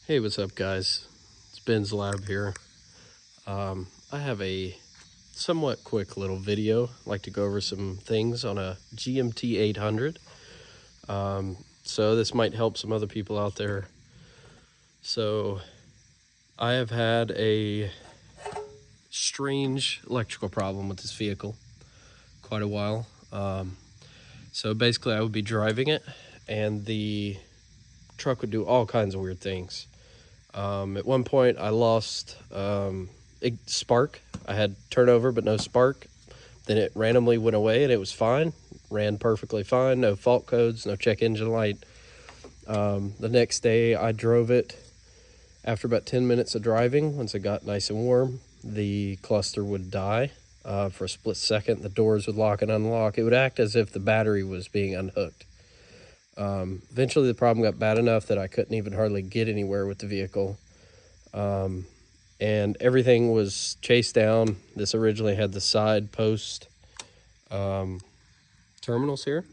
Hey, what's up, guys? It's Ben's Lab here. I have a somewhat quick little video. I'd like to go over some things on a Gmt800. So this might help some other people out there. So I have had a strange electrical problem with this vehicle quite a while. So basically I would be driving it and the truck would do all kinds of weird things. At one point I lost spark. I had turnover but no spark. Then it randomly went away and it was fine. Ran perfectly fine, no fault codes, no check engine light. The next day I drove it. After about 10 minutes of driving, once it got nice and warm, the cluster would die for a split second. The doors would lock and unlock. It would act as if the battery was being unhooked. Eventually the problem got bad enough that I couldn't even hardly get anywhere with the vehicle. And everything was chased down. This originally had the side post terminals here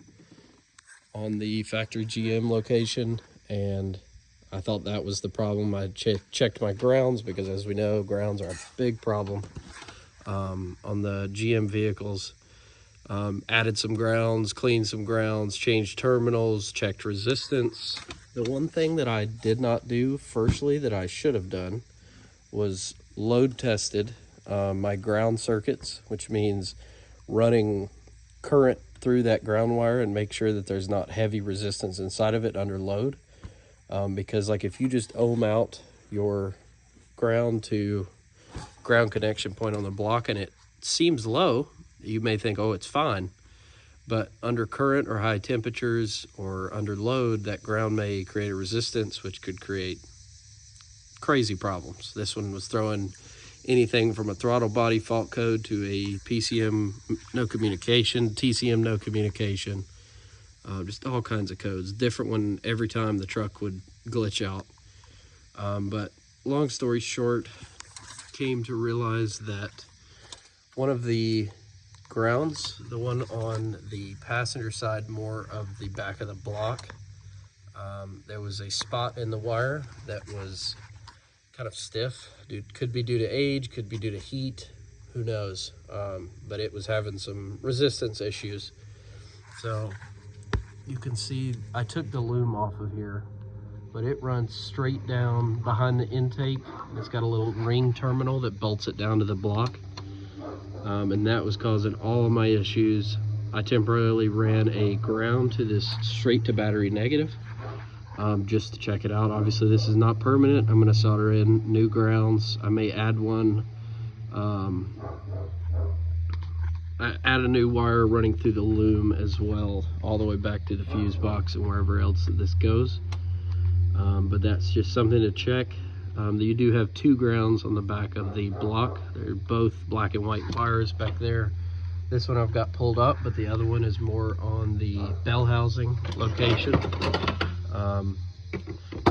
on the factory GM location, and I thought that was the problem. I checked my grounds because, as we know, grounds are a big problem on the GM vehicles. Added some grounds, cleaned some grounds, changed terminals, checked resistance. The one thing that I did not do firstly that I should have done was load tested my ground circuits, which means running current through that ground wire and make sure that there's not heavy resistance inside of it under load. Because like if you just ohm out your ground to ground connection point on the block and it seems low, you may think, oh, it's fine. But under current or high temperatures or under load, that ground may create a resistance, which could create crazy problems. This one was throwing anything from a throttle body fault code to a PCM no communication, TCM no communication, just all kinds of codes. Different one every time the truck would glitch out. But long story short, came to realize that one of the grounds, the one on the passenger side, more of the back of the block, there was a spot in the wire that was kind of stiff. Could be due to age, could be due to heat, who knows, but it was having some resistance issues. So you can see I took the loom off of here, but it runs straight down behind the intake. It's got a little ring terminal that bolts it down to the block, and that was causing all of my issues. I temporarily ran a ground to this straight to battery negative, just to check it out. Obviously this is not permanent. I'm going to solder in new grounds. I may add one, add a new wire running through the loom as well, all the way back to the fuse box and wherever else that this goes. But that's just something to check. You do have two grounds on the back of the block. They're both black and white wires back there. This one I've got pulled up, but the other one is more on the bell housing location.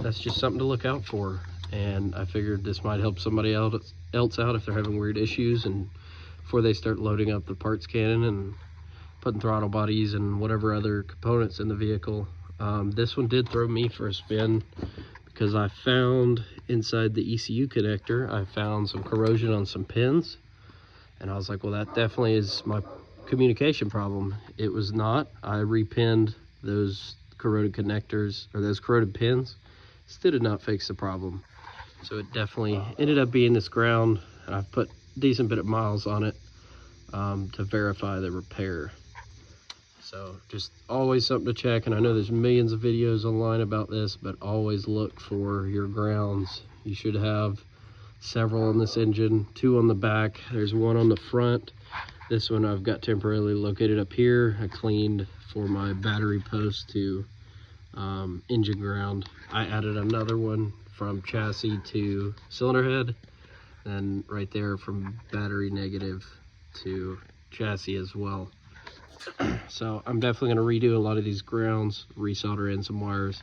That's just something to look out for, and I figured this might help somebody else out if they're having weird issues, and before they start loading up the parts cannon and putting throttle bodies and whatever other components in the vehicle. This one did throw me for a spin because I found inside the ECU connector, I found some corrosion on some pins, and I was like, well, that definitely is my communication problem. It was not. I repinned those corroded connectors, or those corroded pins. Still did not fix the problem. So it definitely ended up being this ground, and I've put a decent bit of miles on it to verify the repair. So just always something to check, and I know there's millions of videos online about this, but always look for your grounds. You should have several on this engine, two on the back, there's one on the front. This one I've got temporarily located up here. I cleaned for my battery post to engine ground. I added another one from chassis to cylinder head, and right there from battery negative to chassis as well. So I'm definitely going to redo a lot of these grounds, resolder in some wires,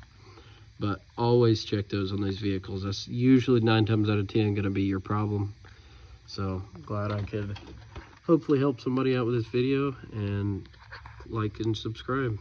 but always check those on these vehicles. That's usually 9 times out of 10 going to be your problem. So glad I could hopefully help somebody out with this video, and like and subscribe.